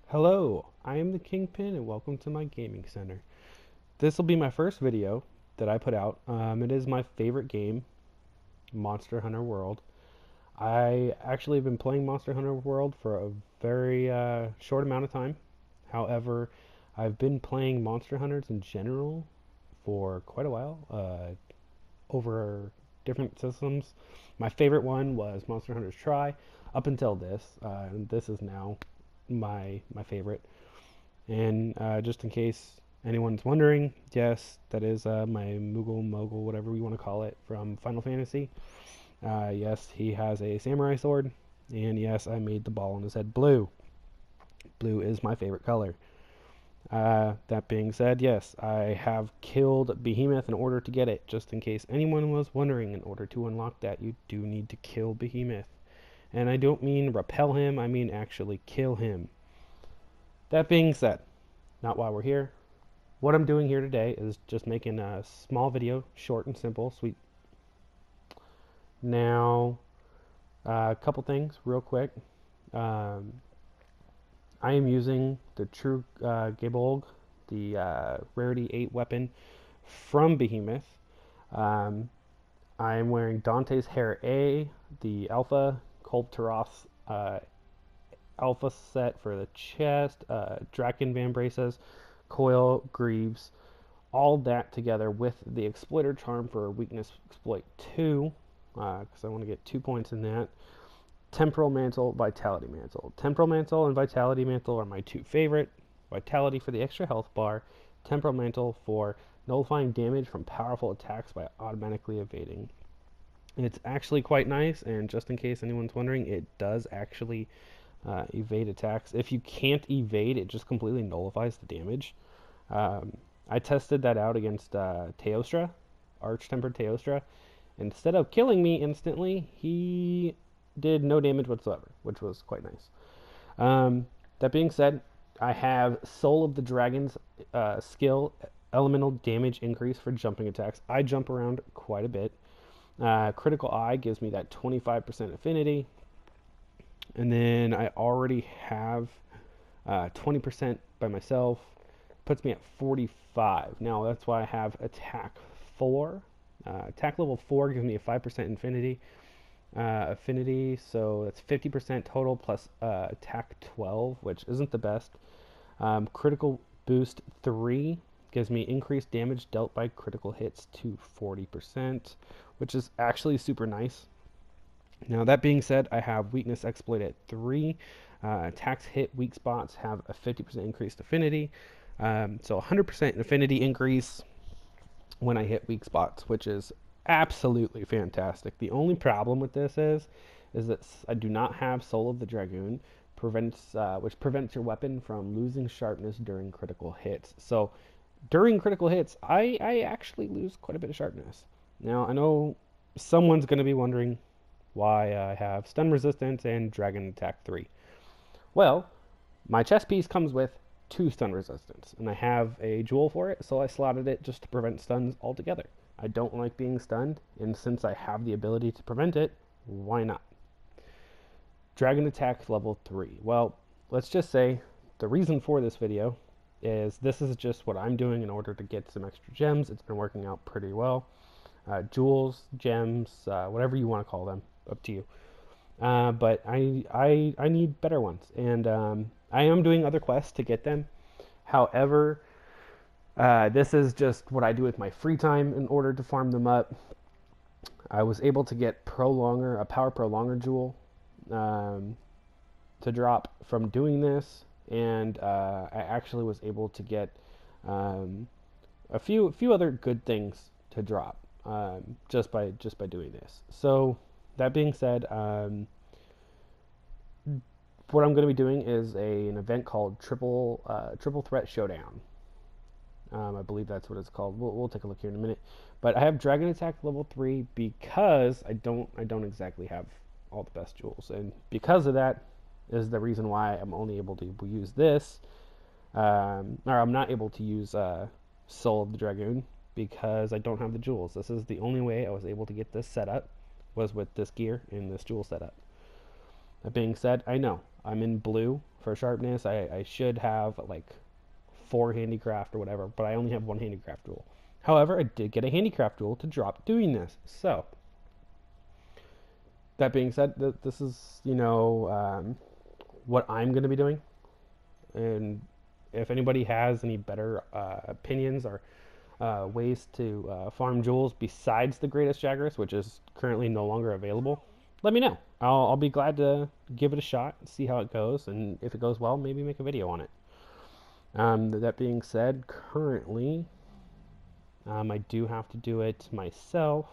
Hello, I am the Kingpin and welcome to my gaming center. This will be my first video that I put out. It is my favorite game, Monster Hunter World. I actually have been playing Monster Hunter World for a very short amount of time. However, I've been playing Monster Hunters in general for quite a while, over different systems. My favorite one was Monster Hunters Try up until this, and this is now my favorite. And just in case anyone's wondering, yes, that is my Moogle Mogul, whatever you want to call it, from Final Fantasy. Yes, he has a samurai sword, and yes, I made the ball on his head blue. Blue is my favorite color. That being said, yes, I have killed Behemoth in order to get it. Just in case anyone was wondering, in order to unlock that, you do need to kill Behemoth. And I don't mean repel him, I mean actually kill him. That being said, not why we're here. What I'm doing here today is just making a small video, short and simple, sweet. Now, a couple things real quick. I am using the True Gabolg, the Rarity 8 weapon from Behemoth. Um, I am wearing Dante's Hair A, the Alpha Kolb Taroth Alpha set for the chest, Draken Van Braces, Coil, Greaves, all that together with the Exploiter Charm for Weakness Exploit 2, because I want to get 2 points in that. Temporal Mantle, Vitality Mantle. Temporal Mantle and Vitality Mantle are my two favorite. Vitality for the extra health bar, Temporal Mantle for nullifying damage from powerful attacks by automatically evading. It's actually quite nice, and just in case anyone's wondering, it does actually evade attacks. If you can't evade, it just completely nullifies the damage. I tested that out against Teostra, Arch-Tempered Teostra. Instead of killing me instantly, he did no damage whatsoever, which was quite nice. That being said, I have Soul of the Dragon's skill, elemental damage increase for jumping attacks. I jump around quite a bit. Critical Eye gives me that 25% affinity. And then I already have 20% by myself. Puts me at 45. Now that's why I have Attack 4. Attack level 4 gives me a 5% affinity, so that's 50% total plus attack 12, which isn't the best. Critical boost 3 gives me increased damage dealt by critical hits to 40%, which is actually super nice. Now that being said, I have weakness exploit at 3. Attacks hit weak spots have a 50% increased affinity, so 100% affinity increase when I hit weak spots, which is absolutely fantastic. The only problem with this is that I do not have Soul of the Dragoon, which prevents your weapon from losing sharpness during critical hits. So during critical hits, I actually lose quite a bit of sharpness. Now I know someone's going to be wondering why I have stun resistance and dragon attack 3. Well, my chest piece comes with 2 stun resistance, and I have a jewel for it, so I slotted it just to prevent stuns altogether. I don't like being stunned, and since I have the ability to prevent it, why not? Dragon attack level 3. Well, let's just say the reason for this video is this is just what I'm doing in order to get some extra gems. It's been working out pretty well. Jewels, gems, whatever you want to call them, up to you. But I need better ones, and I am doing other quests to get them. However, this is just what I do with my free time in order to farm them up. I was able to get a power prolonger jewel to drop from doing this, and I actually was able to get a few other good things to drop just by doing this. So that being said, what I'm going to be doing is an event called Triple Threat Showdown. I believe that's what it's called. We'll take a look here in a minute. But I have Dragon Attack level 3 because I don't exactly have all the best jewels, and because of that is the reason why I'm only able to use this, or I'm not able to use Soul of the Dragoon because I don't have the jewels. This is the only way I was able to get this setup, was with this gear and this jewel setup. That being said, I know I'm in blue for sharpness. I should have like 4 handicraft or whatever, but I only have 1 handicraft tool. However, I did get a handicraft tool to drop doing this. So, that being said, this is, what I'm going to be doing. And if anybody has any better opinions or ways to farm jewels besides the Greatest Jagras, which is currently no longer available, let me know. I'll be glad to give it a shot, see how it goes, and if it goes well, maybe make a video on it. That being said, currently, I do have to do it myself.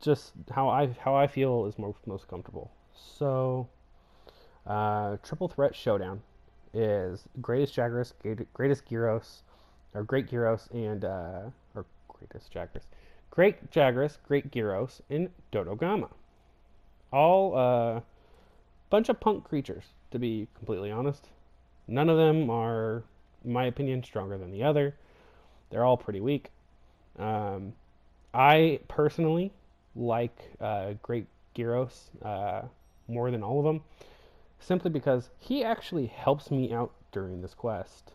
Just how I feel is most comfortable. So, Triple Threat Showdown is Greatest Jagras, Greatest Gyros, or Great Gyros, and or Greatest Jagras, Great Jagras, Great Gyros, and Dodogama. All bunch of punk creatures, to be completely honest. None of them are, in my opinion, stronger than the other. They're all pretty weak. I personally like Great Gyros more than all of them, simply because he actually helps me out during this quest.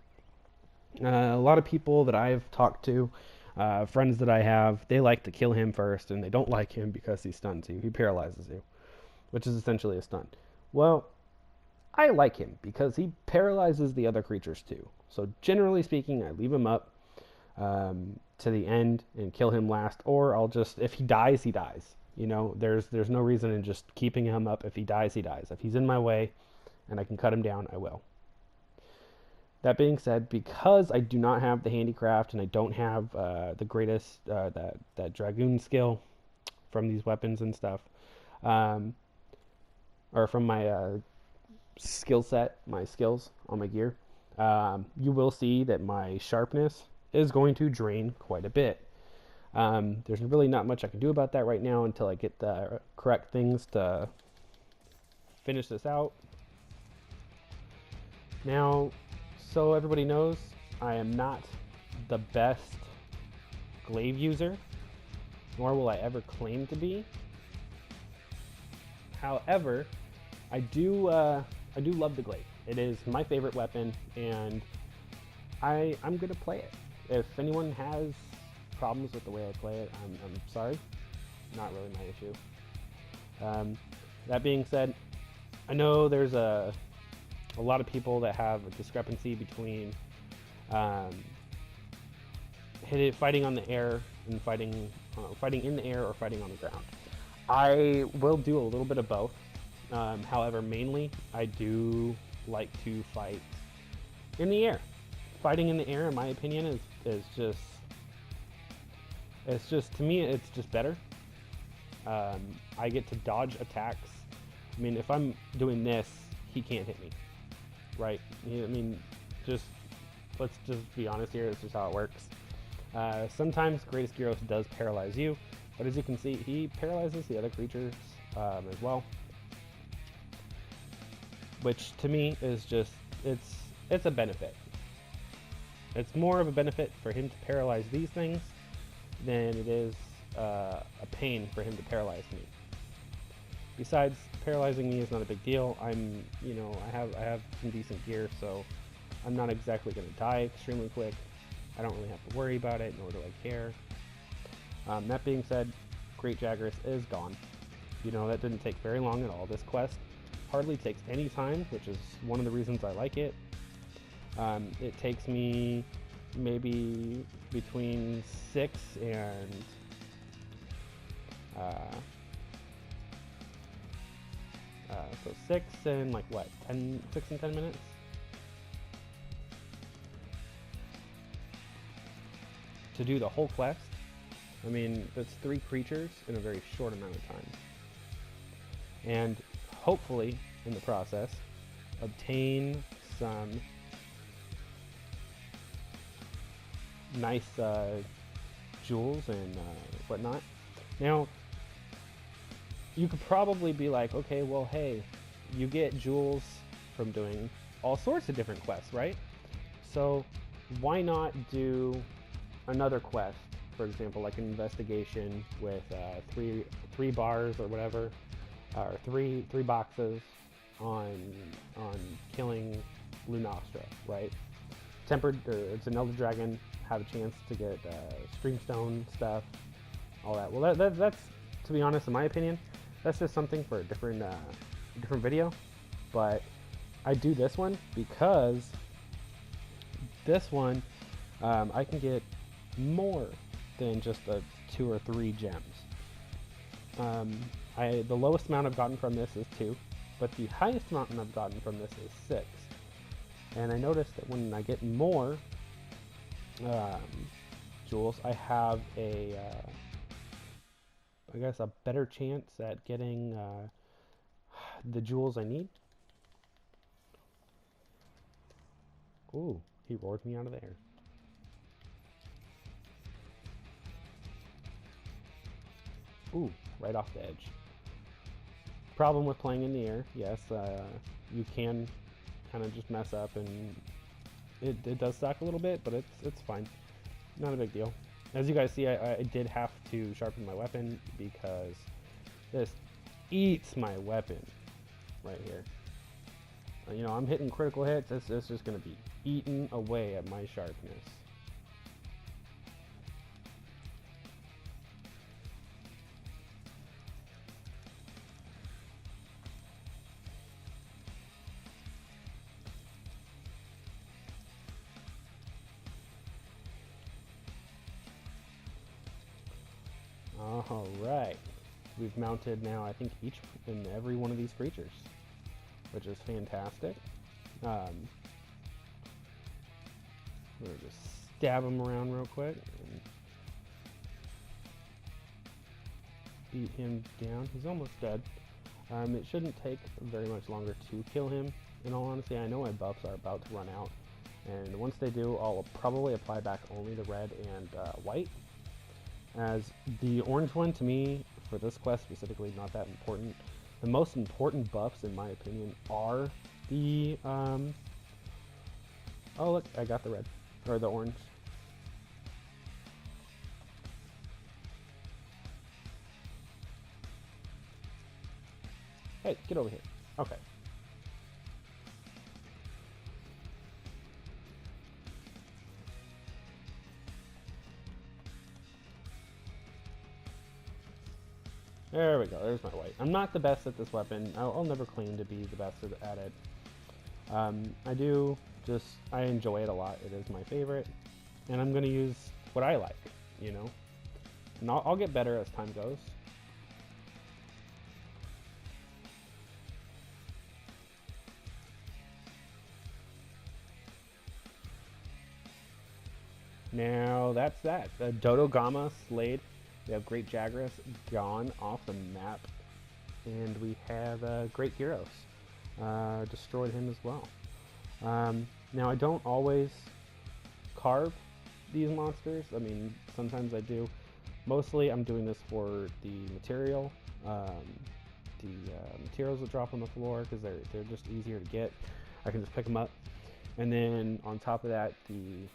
A lot of people that I've talked to, friends that I have, they like to kill him first, and they don't like him because he stuns you. He paralyzes you, which is essentially a stun. Well, I like him because he paralyzes the other creatures too. So generally speaking, I leave him up to the end and kill him last, or I'll just, if he dies, he dies. There's no reason in just keeping him up. If he dies, he dies. If he's in my way and I can cut him down, I will. That being said, because I do not have the handicraft and I don't have the greatest that dragoon skill from these weapons and stuff, or from my skill set, my skills on my gear, you will see that my sharpness is going to drain quite a bit. There's really not much I can do about that right now until I get the correct things to finish this out. Now, so everybody knows, I am not the best glaive user, nor will I ever claim to be. However, I do love the glaive. It is my favorite weapon, and I'm gonna play it. If anyone has problems with the way I play it, I'm sorry. Not really my issue. That being said, I know there's a lot of people that have a discrepancy between fighting on the air and fighting in the air or fighting on the ground. I will do a little bit of both. However, mainly I do like to fight in the air. Fighting in the air, in my opinion, is just to me, it's just better. I get to dodge attacks. I mean, if I'm doing this, he can't hit me, right? I mean, let's just be honest here. This is how it works. Sometimes Greatest Gyros does paralyze you, but as you can see, he paralyzes the other creatures as well, which to me is just it's a benefit. It's more of a benefit for him to paralyze these things than it is a pain for him to paralyze me. Besides, paralyzing me is not a big deal. I have some decent gear, so I'm not exactly going to die extremely quick. I don't really have to worry about it, nor do I care. That being said, Great Jagras is gone. That didn't take very long at all. This quest hardly takes any time, which is one of the reasons I like it. It takes me maybe between 6 and 6 and 6 and 10 minutes. To do the whole quest. I mean, that's 3 creatures in a very short amount of time. And hopefully, in the process, obtain some nice jewels and whatnot. Now, you could probably be like, okay, well, hey, you get jewels from doing all sorts of different quests, right? So why not do another quest, for example, like an investigation with three bars or whatever, or three boxes on killing Lunastra, right? Tempered, or it's an Elder Dragon, have a chance to get Streamstone stuff, all that. Well, that's, to be honest, in my opinion, that's just something for a different video. But I do this one because this one I can get more than just 2 or 3 gems. The lowest amount I've gotten from this is 2, but the highest amount I've gotten from this is 6. And I noticed that when I get more jewels, I have I guess a better chance at getting the jewels I need. Ooh, he roared me out of the air. Ooh, right off the edge. Problem with playing in the air, yes, you can kind of just mess up, and it does suck a little bit, but it's fine. Not a big deal. As you guys see, I did have to sharpen my weapon because this eats my weapon right here. You know, I'm hitting critical hits. It's just going to be eating away at my sharpness. Alright, we've mounted now, I think, each and every one of these creatures, which is fantastic. We'll just stab him around real quick and beat him down. He's almost dead. It shouldn't take very much longer to kill him. In all honesty, I know my buffs are about to run out, and once they do, I'll probably apply back only the red and white. As the orange one, to me, for this quest specifically, not that important. The most important buffs, in my opinion, are the, oh look, I got the red, or the orange. Hey, get over here. Okay. There we go, there's my white. I'm not the best at this weapon. I'll never claim to be the best at it. I enjoy it a lot. It is my favorite. And I'm going to use what I like, you know? And I'll get better as time goes. Now, that's that. The Dodo Gama slayed. We have Great Jagras gone off the map, and we have Great Heroes destroyed him as well. Now I don't always carve these monsters. I mean, sometimes I do. Mostly I'm doing this for the material, materials that drop on the floor, because they're just easier to get. I can just pick them up, and then on top of that, the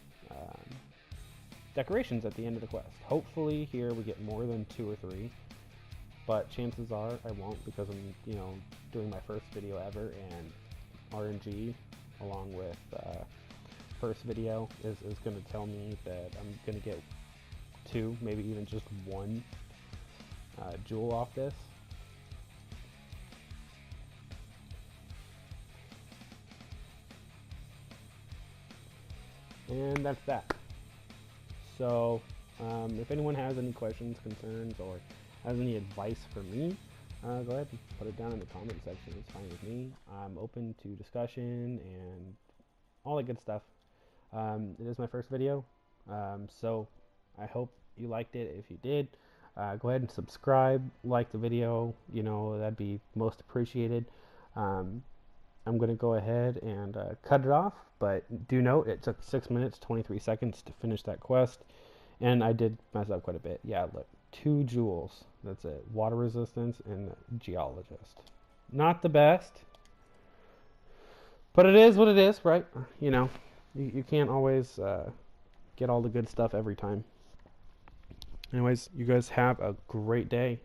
decorations at the end of the quest. Hopefully here we get more than 2 or 3, but chances are I won't, because I'm, you know, doing my first video ever, and RNG along with first video is going to tell me that I'm going to get 2, maybe even just 1 jewel off this. And that's that. So, if anyone has any questions, concerns, or has any advice for me, go ahead and put it down in the comment section. It's fine with me. I'm open to discussion and all that good stuff. It is my first video, so I hope you liked it. If you did, go ahead and subscribe, like the video, you know, that'd be most appreciated. I'm going to go ahead and cut it off, but do note it took 6 minutes 23 seconds to finish that quest, and I did mess up quite a bit. Yeah, look, 2 jewels, that's it. Water resistance and geologist. Not the best, but it is what it is, right? You know, you can't always get all the good stuff every time. Anyways, you guys have a great day.